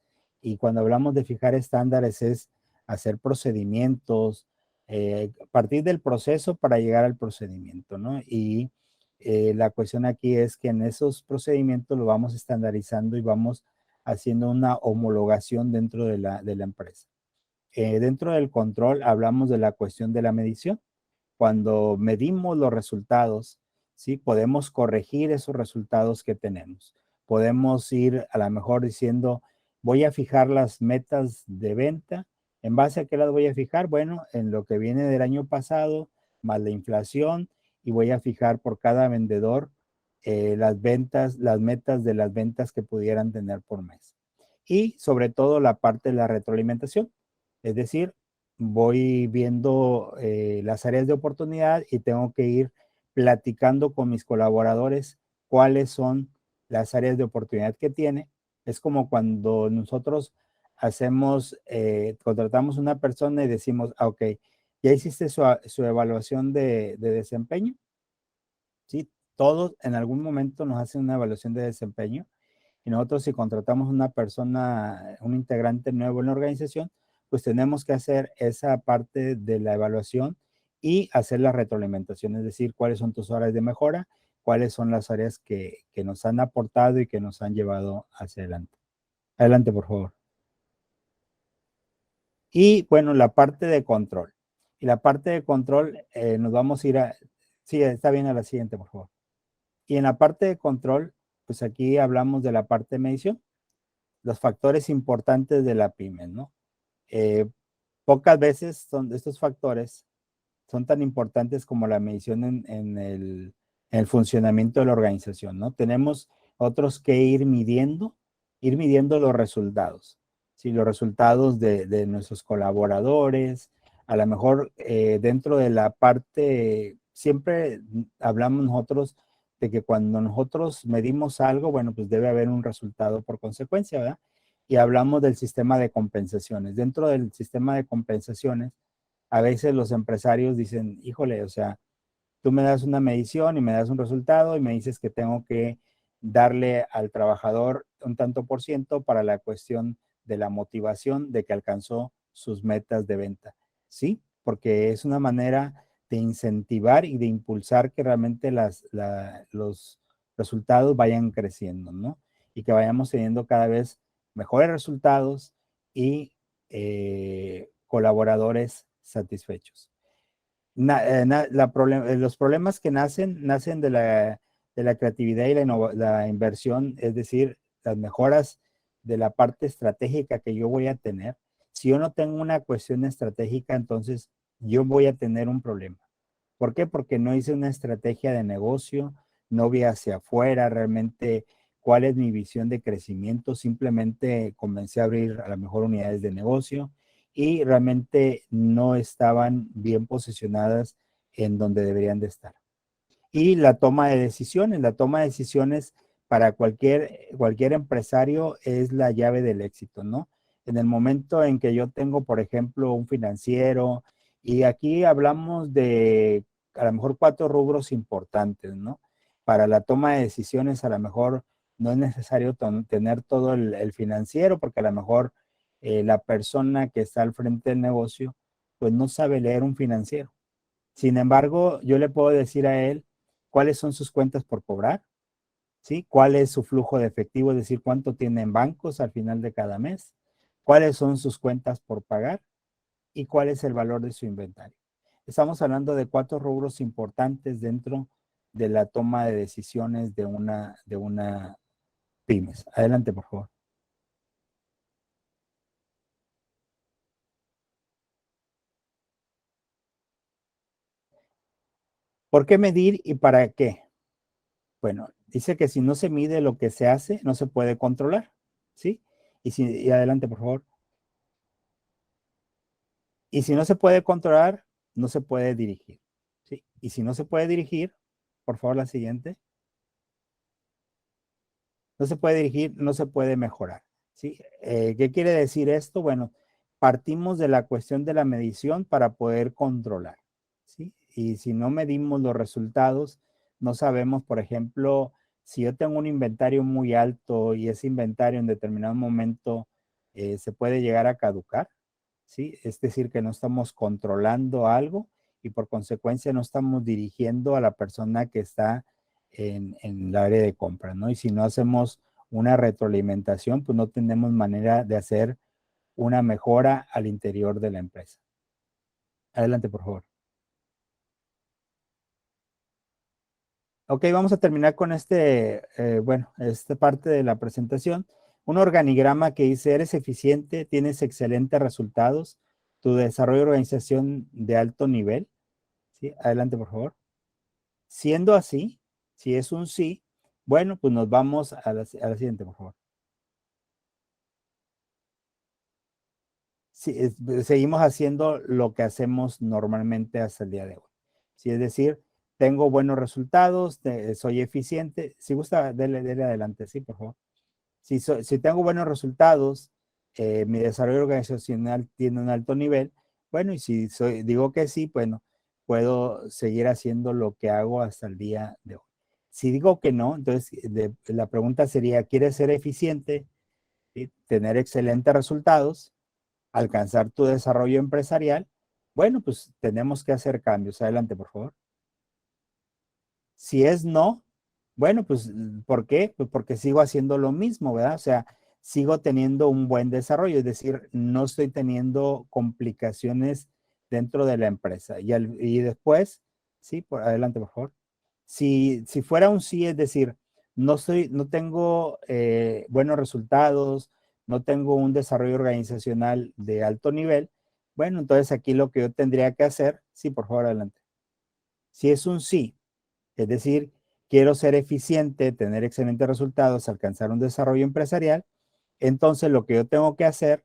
Y cuando hablamos de fijar estándares es hacer procedimientos, partir del proceso para llegar al procedimiento, ¿no? Y la cuestión aquí es que en esos procedimientos lo vamos estandarizando y vamos haciendo una homologación dentro de la empresa. Dentro del control hablamos de la cuestión de la medición. Cuando medimos los resultados, ¿sí? Podemos corregir esos resultados que tenemos. Podemos ir a lo mejor diciendo, voy a fijar las metas de venta. ¿En base a qué las voy a fijar? Bueno, en lo que viene del año pasado, más la inflación, y voy a fijar por cada vendedor las ventas, las metas de las ventas que pudieran tener por mes. Y sobre todo la parte de la retroalimentación. Es decir, voy viendo las áreas de oportunidad y tengo que ir platicando con mis colaboradores cuáles son las áreas de oportunidad que tiene. Es como cuando nosotros contratamos una persona y decimos, ok, ya hiciste su evaluación de desempeño, ¿sí? Todos en algún momento nos hacen una evaluación de desempeño. Y nosotros si contratamos una persona, un integrante nuevo en la organización, pues tenemos que hacer esa parte de la evaluación y hacer la retroalimentación, es decir, cuáles son tus áreas de mejora, cuáles son las áreas que nos han aportado y que nos han llevado hacia adelante. Adelante, por favor. Y bueno, la parte de control. Y la parte de control nos vamos a ir a... Sí, está bien, a la siguiente, por favor. Y en la parte de control, pues aquí hablamos de la parte de medición, los factores importantes de la pyme, ¿no? Pocas veces estos factores son tan importantes como la medición en el funcionamiento de la organización, ¿no? Tenemos otros que ir midiendo los resultados, ¿sí? Los resultados de nuestros colaboradores, a lo mejor dentro de la parte, siempre hablamos nosotros de que cuando nosotros medimos algo, bueno, pues debe haber un resultado por consecuencia, ¿verdad? Y hablamos del sistema de compensaciones. Dentro del sistema de compensaciones, a veces los empresarios dicen, híjole, o sea, tú me das una medición y me das un resultado y me dices que tengo que darle al trabajador un tanto por ciento para la cuestión de la motivación de que alcanzó sus metas de venta. Sí, porque es una manera de incentivar y de impulsar que realmente los resultados vayan creciendo, ¿no? Y que vayamos teniendo cada vez mejores resultados y colaboradores satisfechos. Los problemas que nacen de la creatividad y la inversión, es decir, las mejoras de la parte estratégica que yo voy a tener. Si yo no tengo una cuestión estratégica, entonces yo voy a tener un problema, ¿Por qué? Porque no hice una estrategia de negocio, no vi hacia afuera realmente cuál es mi visión de crecimiento, simplemente comencé a abrir a lo mejor unidades de negocio y realmente no estaban bien posicionadas en donde deberían de estar. Y la toma de decisiones para cualquier empresario es la llave del éxito, ¿no? En el momento en que yo tengo, por ejemplo, un financiero, y aquí hablamos de a lo mejor 4 rubros importantes, ¿no? Para la toma de decisiones, a lo mejor no es necesario tener todo el financiero, porque a lo mejor la persona que está al frente del negocio, pues no sabe leer un financiero. Sin embargo, yo le puedo decir a él cuáles son sus cuentas por cobrar, ¿sí? ¿Cuál es su flujo de efectivo? Es decir, cuánto tiene en bancos al final de cada mes, cuáles son sus cuentas por pagar y cuál es el valor de su inventario. Estamos hablando de 4 rubros importantes dentro de la toma de decisiones de una pymes. Adelante, por favor. ¿Por qué medir y para qué? Bueno, dice que si no se mide lo que se hace, no se puede controlar, ¿sí? Y adelante, por favor. Y si no se puede controlar, no se puede dirigir, ¿sí? Y si no se puede dirigir, por favor, la siguiente. No se puede dirigir, no se puede mejorar, ¿sí? ¿Qué quiere decir esto? Bueno, partimos de la cuestión de la medición para poder controlar, ¿sí? Y si no medimos los resultados, no sabemos, por ejemplo, si yo tengo un inventario muy alto y ese inventario en determinado momento se puede llegar a caducar, ¿sí? Es decir, que no estamos controlando algo y por consecuencia no estamos dirigiendo a la persona que está en el área de compra, ¿no? Y si no hacemos una retroalimentación, pues no tenemos manera de hacer una mejora al interior de la empresa. Adelante, por favor. Ok, vamos a terminar con esta parte de la presentación. Un organigrama que dice, eres eficiente, tienes excelentes resultados, tu desarrollo de organización de alto nivel. ¿Sí? Adelante, por favor. Siendo así, si es un sí, bueno, pues nos vamos a la siguiente, por favor. Sí, seguimos haciendo lo que hacemos normalmente hasta el día de hoy. Sí, es decir, tengo buenos resultados, soy eficiente. Si gusta, dele adelante, sí, por favor. Si tengo buenos resultados, mi desarrollo organizacional tiene un alto nivel, bueno, y si digo que sí, bueno, puedo seguir haciendo lo que hago hasta el día de hoy. Si digo que no, entonces la pregunta sería, ¿quieres ser eficiente, ¿sí? Tener excelentes resultados, alcanzar tu desarrollo empresarial? Bueno, pues tenemos que hacer cambios. Adelante, por favor. Si es no, bueno, pues, ¿por qué? Pues porque sigo haciendo lo mismo, ¿verdad? O sea, sigo teniendo un buen desarrollo, es decir, no estoy teniendo complicaciones dentro de la empresa. Y después, sí, adelante, por favor. Si fuera un sí, es decir, no tengo buenos resultados, no tengo un desarrollo organizacional de alto nivel, bueno, entonces aquí lo que yo tendría que hacer, sí, por favor, adelante. Si es un sí, es decir, quiero ser eficiente, tener excelentes resultados, alcanzar un desarrollo empresarial, entonces lo que yo tengo que hacer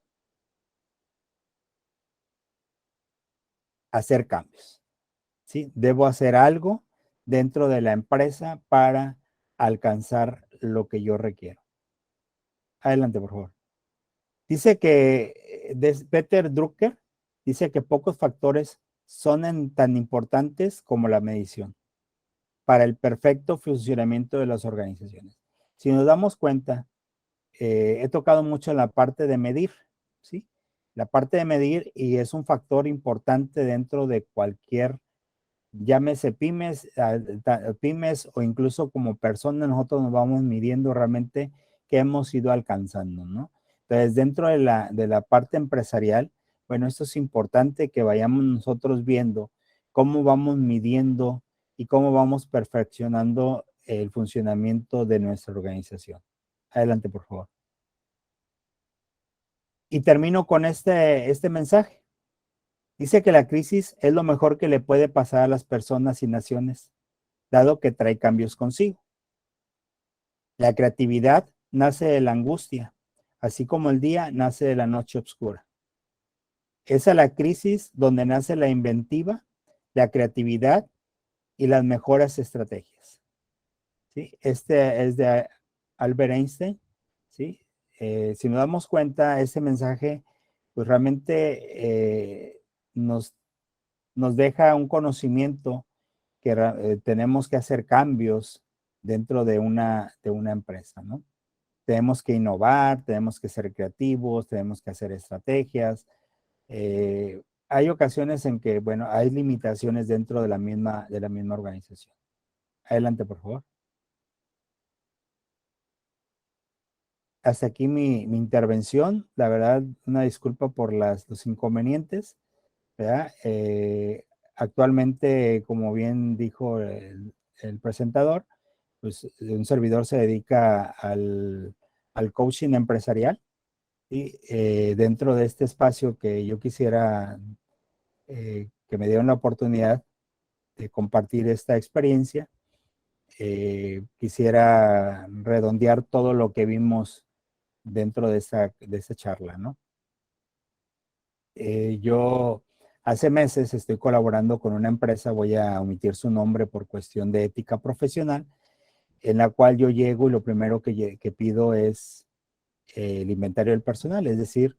cambios, ¿sí? Debo hacer algo dentro de la empresa para alcanzar lo que yo requiero. Adelante, por favor. Dice que Peter Drucker dice que pocos factores son tan importantes como la medición para el perfecto funcionamiento de las organizaciones. Si nos damos cuenta, he tocado mucho en la parte de medir, ¿sí? La parte de medir y es un factor importante dentro de cualquier, llámese pymes o incluso como personas, nosotros nos vamos midiendo realmente qué hemos ido alcanzando, ¿no? Entonces, dentro de la parte empresarial, bueno, esto es importante que vayamos nosotros viendo cómo vamos midiendo y cómo vamos perfeccionando el funcionamiento de nuestra organización. Adelante, por favor. Y termino con este mensaje. Dice que la crisis es lo mejor que le puede pasar a las personas y naciones, dado que trae cambios consigo. La creatividad nace de la angustia, así como el día nace de la noche oscura. Es a la crisis donde nace la inventiva, la creatividad y las mejores estrategias. ¿Sí? Este es de Albert Einstein. ¿Sí? Si nos damos cuenta, ese mensaje pues realmente nos deja un conocimiento que tenemos que hacer cambios dentro de una empresa, ¿no? Tenemos que innovar, tenemos que ser creativos, tenemos que hacer estrategias. Hay ocasiones en que, bueno, hay limitaciones dentro de la misma organización. Adelante, por favor. Hasta aquí mi intervención. La verdad, una disculpa por los inconvenientes, ¿verdad? Actualmente, como bien dijo el presentador, pues un servidor se dedica al coaching empresarial y dentro de este espacio que yo quisiera que me dieron la oportunidad de compartir esta experiencia, quisiera redondear todo lo que vimos dentro de esa charla, ¿no? Yo hace meses estoy colaborando con una empresa, voy a omitir su nombre por cuestión de ética profesional, en la cual yo llego y lo primero que pido es el inventario del personal, es decir,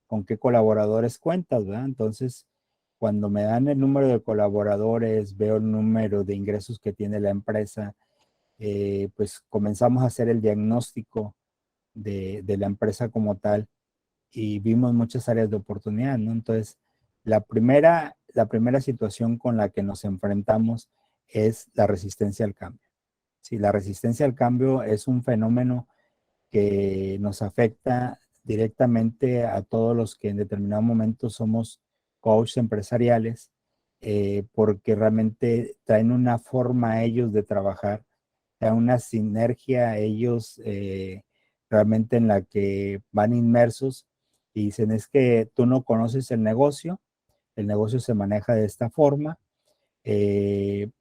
con qué colaboradores cuentas, ¿verdad? Entonces, cuando me dan el número de colaboradores, veo el número de ingresos que tiene la empresa, pues comenzamos a hacer el diagnóstico de la empresa como tal y vimos muchas áreas de oportunidad, ¿no? Entonces, la primera situación con la que nos enfrentamos es la resistencia al cambio. Sí, la resistencia al cambio es un fenómeno que nos afecta directamente a todos los que en determinado momento somos coaches empresariales, porque realmente traen una forma ellos de trabajar, traen una sinergia ellos realmente en la que van inmersos y dicen es que tú no conoces el negocio se maneja de esta forma,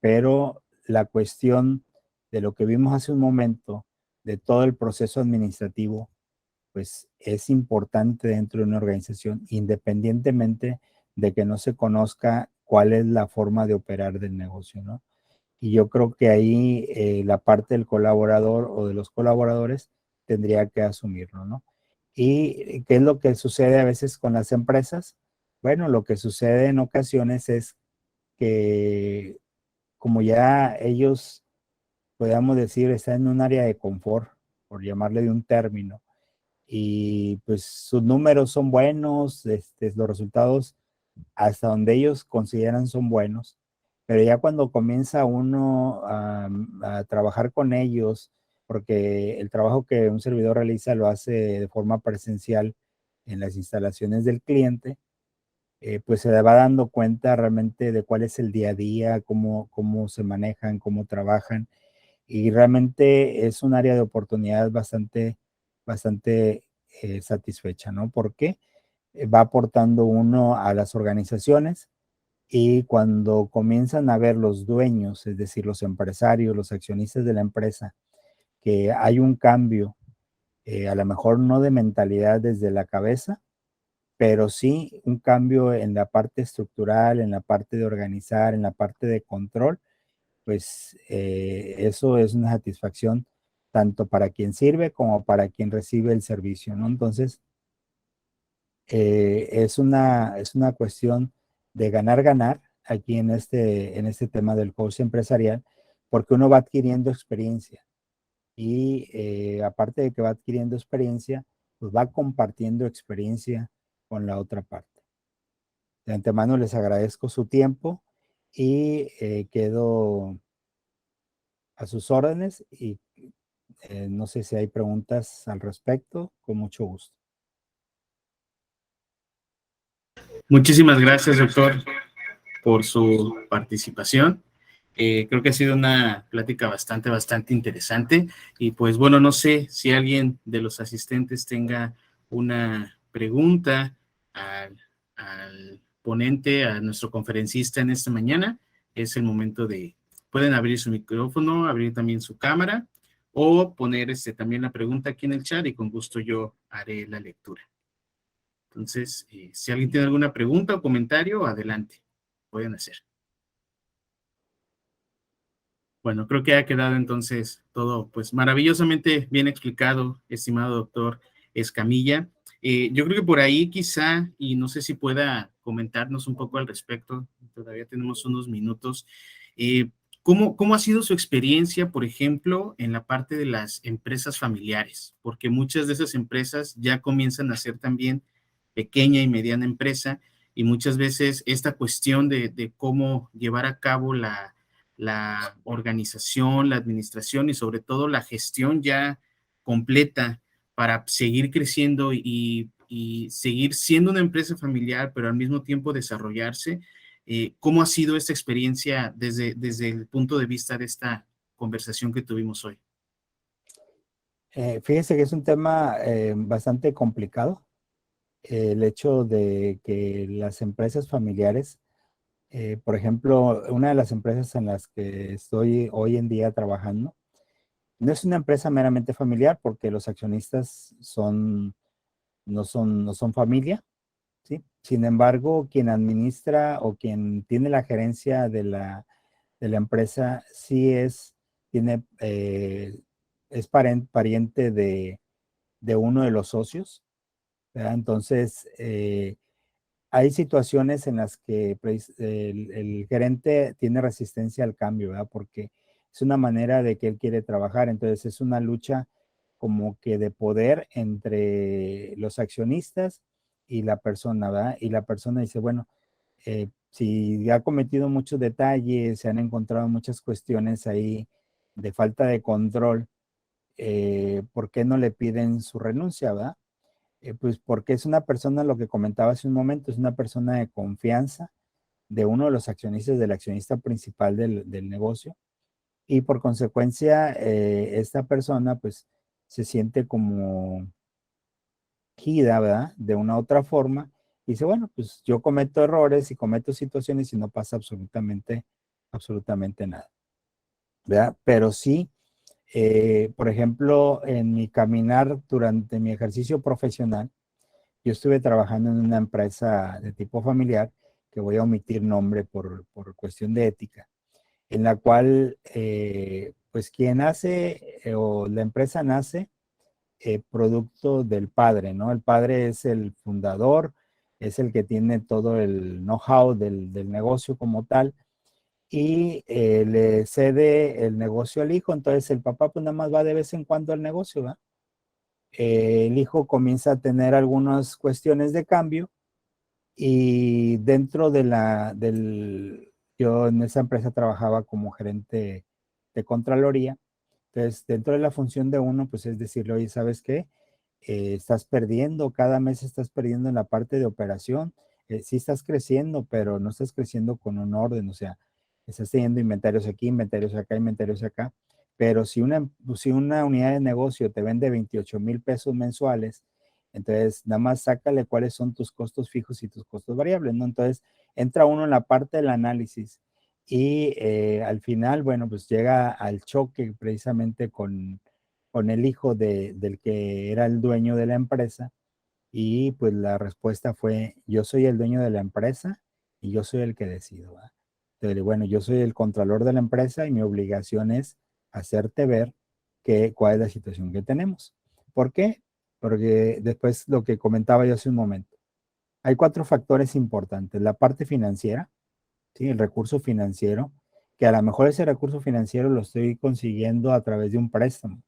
pero la cuestión de lo que vimos hace un momento, de todo el proceso administrativo, pues es importante dentro de una organización, independientemente de que no se conozca cuál es la forma de operar del negocio, ¿no? Y yo creo que ahí la parte del colaborador o de los colaboradores tendría que asumirlo, ¿no? ¿Y qué es lo que sucede a veces con las empresas? Bueno, lo que sucede en ocasiones es que como ya ellos, podríamos decir, están en un área de confort, por llamarle de un término, y pues sus números son buenos, los resultados hasta donde ellos consideran son buenos, pero ya cuando comienza uno a trabajar con ellos, porque el trabajo que un servidor realiza lo hace de forma presencial en las instalaciones del cliente, pues se va dando cuenta realmente de cuál es el día a día, cómo se manejan, cómo trabajan, y realmente es un área de oportunidad bastante satisfecha, ¿no? Porque va aportando uno a las organizaciones y cuando comienzan a ver los dueños, es decir, los empresarios, los accionistas de la empresa, que hay un cambio, a lo mejor no de mentalidad desde la cabeza, pero sí un cambio en la parte estructural, en la parte de organizar, en la parte de control, pues eso es una satisfacción tanto para quien sirve como para quien recibe el servicio, ¿no? Entonces, es una cuestión de ganar aquí en este tema del coach empresarial, porque uno va adquiriendo experiencia y aparte de que va adquiriendo experiencia, pues va compartiendo experiencia con la otra parte. De antemano les agradezco su tiempo y quedo a sus órdenes y no sé si hay preguntas al respecto, con mucho gusto. Muchísimas gracias, doctor, por su participación. Creo que ha sido una plática bastante interesante. Y pues bueno, no sé si alguien de los asistentes tenga una pregunta al ponente, a nuestro conferencista en esta mañana, es el momento pueden abrir su micrófono, abrir también su cámara, o poner también la pregunta aquí en el chat y con gusto yo haré la lectura. Entonces, si alguien tiene alguna pregunta o comentario, adelante, pueden hacer. Bueno, creo que ha quedado entonces todo pues maravillosamente bien explicado, estimado doctor Escamilla. Yo creo que por ahí quizá, y no sé si pueda comentarnos un poco al respecto, todavía tenemos unos minutos, ¿cómo ha sido su experiencia, por ejemplo, en la parte de las empresas familiares? Porque muchas de esas empresas ya comienzan a ser también pequeña y mediana empresa, y muchas veces esta cuestión de cómo llevar a cabo la organización, la administración y sobre todo la gestión ya completa para seguir creciendo y seguir siendo una empresa familiar, pero al mismo tiempo desarrollarse. ¿Cómo ha sido esta experiencia desde el punto de vista de esta conversación que tuvimos hoy? Fíjese que es un tema bastante complicado. El hecho de que las empresas familiares, por ejemplo, una de las empresas en las que estoy hoy en día trabajando, no es una empresa meramente familiar porque los accionistas no son familia, ¿sí? Sin embargo, quien administra o quien tiene la gerencia de la empresa sí es pariente de uno de los socios, ¿verdad? Entonces, hay situaciones en las que el gerente tiene resistencia al cambio, ¿verdad? Porque es una manera de que él quiere trabajar. Entonces es una lucha como que de poder entre los accionistas y la persona, ¿verdad? Y la persona dice, bueno, si ha cometido muchos detalles, se han encontrado muchas cuestiones ahí de falta de control, ¿por qué no le piden su renuncia, ¿verdad? Pues porque es una persona, lo que comentaba hace un momento, es una persona de confianza de uno de los accionistas, del accionista principal del negocio, y por consecuencia esta persona pues se siente como gida, ¿verdad? De una otra forma, y dice, bueno, pues yo cometo errores y cometo situaciones y no pasa absolutamente nada, ¿verdad? Pero sí, por ejemplo, en mi caminar durante mi ejercicio profesional, yo estuve trabajando en una empresa de tipo familiar, que voy a omitir nombre por cuestión de ética, en la cual, pues quien hace o la empresa nace producto del padre, ¿no? El padre es el fundador, es el que tiene todo el know-how del negocio como tal, y le cede el negocio al hijo, entonces el papá pues nada más va de vez en cuando al negocio, ¿verdad? El hijo comienza a tener algunas cuestiones de cambio y dentro yo en esa empresa trabajaba como gerente de Contraloría. Entonces, dentro de la función de uno, pues es decirle, oye, ¿sabes qué? Estás perdiendo, cada mes estás perdiendo en la parte de operación. Sí estás creciendo, pero no estás creciendo con un orden, o sea, estás teniendo inventarios aquí, inventarios acá, inventarios acá. Pero si una unidad de negocio te vende 28,000 pesos mensuales, entonces nada más sácale cuáles son tus costos fijos y tus costos variables, ¿no? Entonces entra uno en la parte del análisis y al final, bueno, pues llega al choque precisamente con el hijo del que era el dueño de la empresa, y pues la respuesta fue, yo soy el dueño de la empresa y yo soy el que decido, ¿verdad? Entonces, bueno, yo soy el contralor de la empresa y mi obligación es hacerte ver cuál es la situación que tenemos. ¿Por qué? Porque después lo que comentaba yo hace un momento, hay 4 factores importantes. La parte financiera, ¿sí? El recurso financiero, que a lo mejor ese recurso financiero lo estoy consiguiendo a través de un préstamo,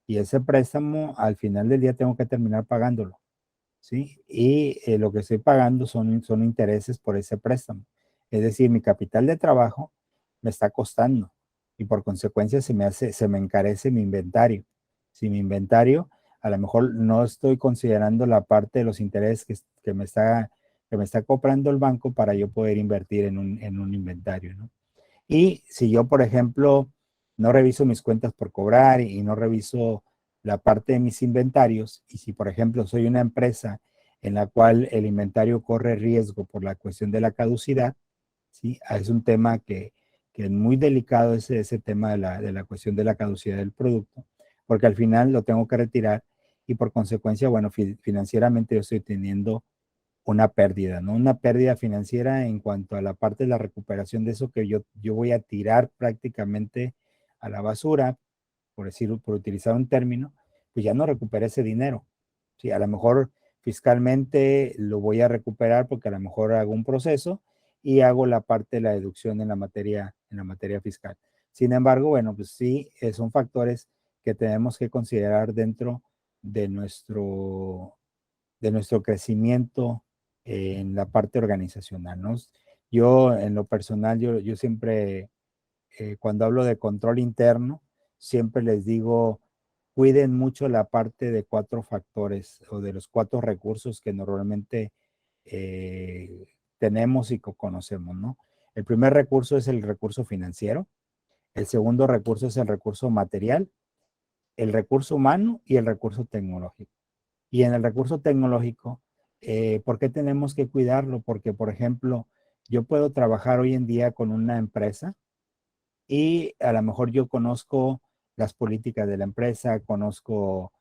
y ese préstamo al final del día tengo que terminar pagándolo, ¿sí? Y lo que estoy pagando son intereses por ese préstamo. Es decir, mi capital de trabajo me está costando y por consecuencia se me encarece mi inventario. Si mi inventario, a lo mejor no estoy considerando la parte de los intereses que me está cobrando el banco para yo poder invertir en un inventario, ¿no? Y si yo, por ejemplo, no reviso mis cuentas por cobrar y no reviso la parte de mis inventarios, y si, por ejemplo, soy una empresa en la cual el inventario corre riesgo por la cuestión de la caducidad, ¿sí? Es un tema que es muy delicado ese tema de la cuestión de la caducidad del producto, porque al final lo tengo que retirar y por consecuencia, bueno, financieramente yo estoy teniendo una pérdida, ¿no? Una pérdida financiera en cuanto a la parte de la recuperación de eso que yo voy a tirar prácticamente a la basura, por decirlo, por utilizar un término, pues ya no recuperé ese dinero. Sí, a lo mejor fiscalmente lo voy a recuperar porque a lo mejor hago un proceso y hago la parte de la deducción en la materia fiscal. Sin embargo, bueno, pues sí, son factores que tenemos que considerar dentro de nuestro crecimiento en la parte organizacional, ¿no? Yo, en lo personal, yo siempre, cuando hablo de control interno, siempre les digo, cuiden mucho la parte de 4 factores o de los 4 recursos que normalmente tenemos y conocemos, ¿no? El primer recurso es el recurso financiero, el segundo recurso es el recurso material, el recurso humano y el recurso tecnológico. Y en el recurso tecnológico, ¿por qué tenemos que cuidarlo? Porque, por ejemplo, yo puedo trabajar hoy en día con una empresa y a lo mejor yo conozco las políticas de la empresa, conozco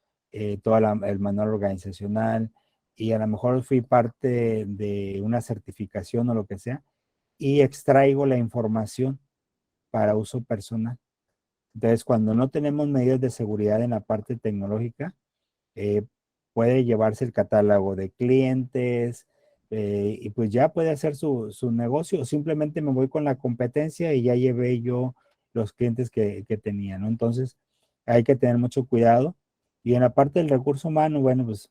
todo el manual organizacional y a lo mejor fui parte de una certificación o lo que sea y extraigo la información para uso personal. Entonces, cuando no tenemos medidas de seguridad en la parte tecnológica, eh, puede llevarse el catálogo de clientes y pues ya puede hacer su negocio. Simplemente me voy con la competencia y ya llevé yo los clientes que tenía, ¿no? Entonces hay que tener mucho cuidado. Y en la parte del recurso humano, bueno, pues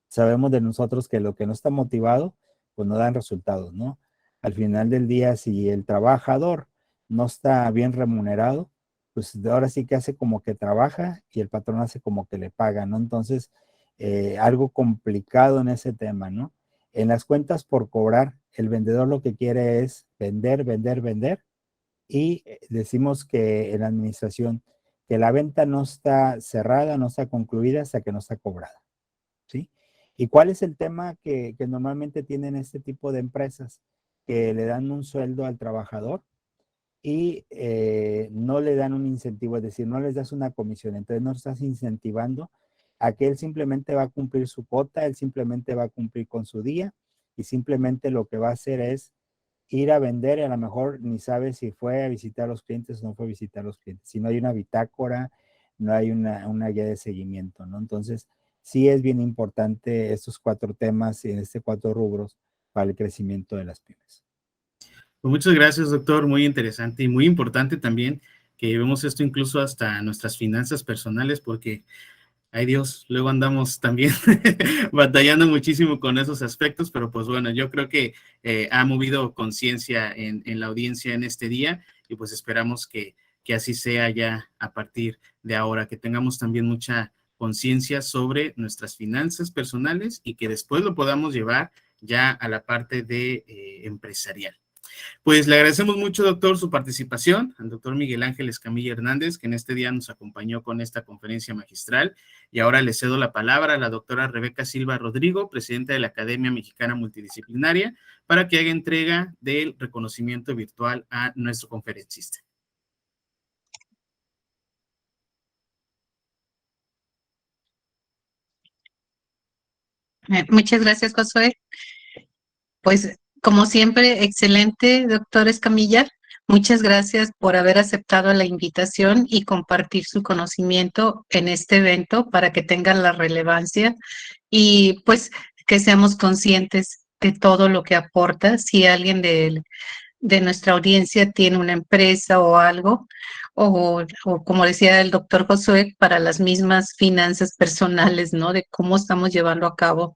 sabemos de nosotros que lo que no está motivado, pues no dan resultados, ¿no? Al final del día, si el trabajador no está bien remunerado, pues ahora sí que hace como que trabaja y el patrón hace como que le paga, ¿no? Entonces, algo complicado en ese tema, ¿no? En las cuentas por cobrar, el vendedor lo que quiere es vender, vender, vender y decimos que en la administración que la venta no está cerrada, no está concluida hasta que no está cobrada, ¿sí? ¿Y cuál es el tema que normalmente tienen este tipo de empresas? Que le dan un sueldo al trabajador y no le dan un incentivo, es decir, no les das una comisión, entonces no estás incentivando a que él simplemente va a cumplir su cuota, él simplemente va a cumplir con su día y simplemente lo que va a hacer es ir a vender y a lo mejor ni sabe si fue a visitar a los clientes o no fue a visitar a los clientes, si no hay una bitácora, no hay una guía de seguimiento, ¿no? Entonces, sí es bien importante estos 4 temas y estos 4 rubros para el crecimiento de las pymes. Pues muchas gracias, doctor. Muy interesante y muy importante también que vemos esto incluso hasta nuestras finanzas personales, porque, ay Dios, luego andamos también batallando muchísimo con esos aspectos, pero pues bueno, yo creo que ha movido conciencia en la audiencia en este día y pues esperamos que así sea ya a partir de ahora, que tengamos también mucha conciencia sobre nuestras finanzas personales y que después lo podamos llevar ya a la parte de empresarial. Pues le agradecemos mucho, doctor, su participación, al doctor Miguel Ángel Escamilla Hernández, que en este día nos acompañó con esta conferencia magistral. Y ahora le cedo la palabra a la doctora Rebeca Silva Rodrigo, presidenta de la Academia Mexicana Multidisciplinaria, para que haga entrega del reconocimiento virtual a nuestro conferencista. Muchas gracias, Josué. Pues, como siempre, excelente, doctor Escamilla. Muchas gracias por haber aceptado la invitación y compartir su conocimiento en este evento para que tenga la relevancia y pues que seamos conscientes de todo lo que aporta. Si alguien de nuestra audiencia tiene una empresa o algo, o como decía el doctor Josué, para las mismas finanzas personales, ¿no? De cómo estamos llevando a cabo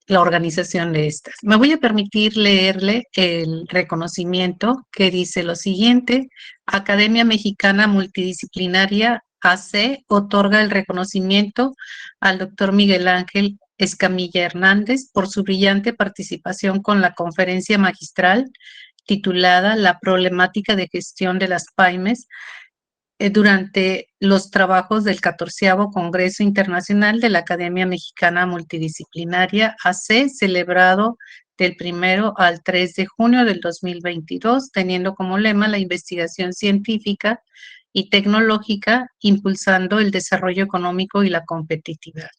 la organización de estas. Me voy a permitir leerle el reconocimiento que dice lo siguiente: Academia Mexicana Multidisciplinaria AC otorga el reconocimiento al doctor Miguel Ángel Escamilla Hernández por su brillante participación con la conferencia magistral titulada La problemática de gestión de las pymes, durante los trabajos del 14º Congreso Internacional de la Academia Mexicana Multidisciplinaria AC, celebrado del 1 al 3 de junio del 2022, teniendo como lema la investigación científica y tecnológica, impulsando el desarrollo económico y la competitividad.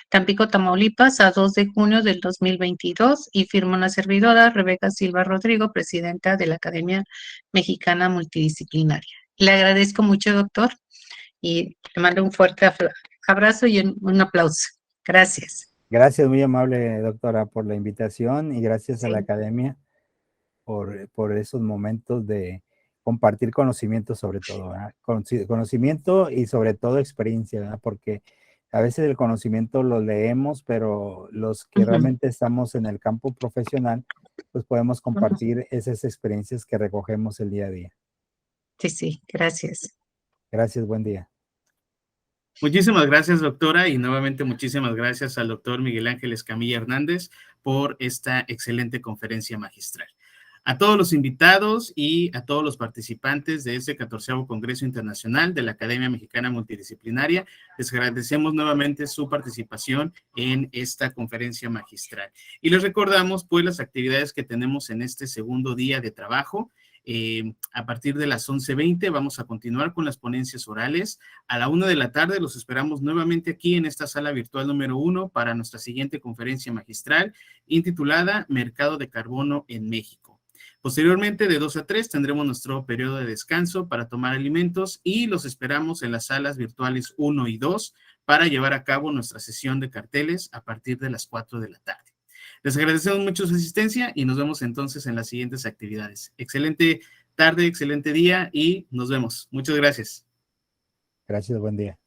Tampico, Tamaulipas, a 2 de junio del 2022, y firma una servidora, Rebeca Silva Rodrigo, presidenta de la Academia Mexicana Multidisciplinaria. Le agradezco mucho, doctor, y le mando un fuerte abrazo y un aplauso. Gracias. Gracias, muy amable, doctora, por la invitación, y gracias a la Sí. academia por esos momentos de compartir conocimiento, sobre todo, ¿verdad? Conocimiento y sobre todo experiencia, ¿verdad? Porque a veces el conocimiento lo leemos, pero los que realmente estamos en el campo profesional, pues podemos compartir esas experiencias que recogemos el día a día. Sí, sí, gracias. Gracias, buen día. Muchísimas gracias, doctora, y nuevamente muchísimas gracias al doctor Miguel Ángel Escamilla Hernández por esta excelente conferencia magistral. A todos los invitados y a todos los participantes de este 14º Congreso Internacional de la Academia Mexicana Multidisciplinaria, les agradecemos nuevamente su participación en esta conferencia magistral. Y les recordamos, pues, las actividades que tenemos en este segundo día de trabajo. A partir de las 11:20 vamos a continuar con las ponencias orales. A la 1 de la tarde los esperamos nuevamente aquí en esta sala virtual número 1 para nuestra siguiente conferencia magistral, intitulada Mercado de Carbono en México. Posteriormente, de 2 a 3, tendremos nuestro periodo de descanso para tomar alimentos, y los esperamos en las salas virtuales 1 y 2 para llevar a cabo nuestra sesión de carteles a partir de las 4 de la tarde. Les agradecemos mucho su asistencia y nos vemos entonces en las siguientes actividades. Excelente tarde, excelente día y nos vemos. Muchas gracias. Gracias, buen día.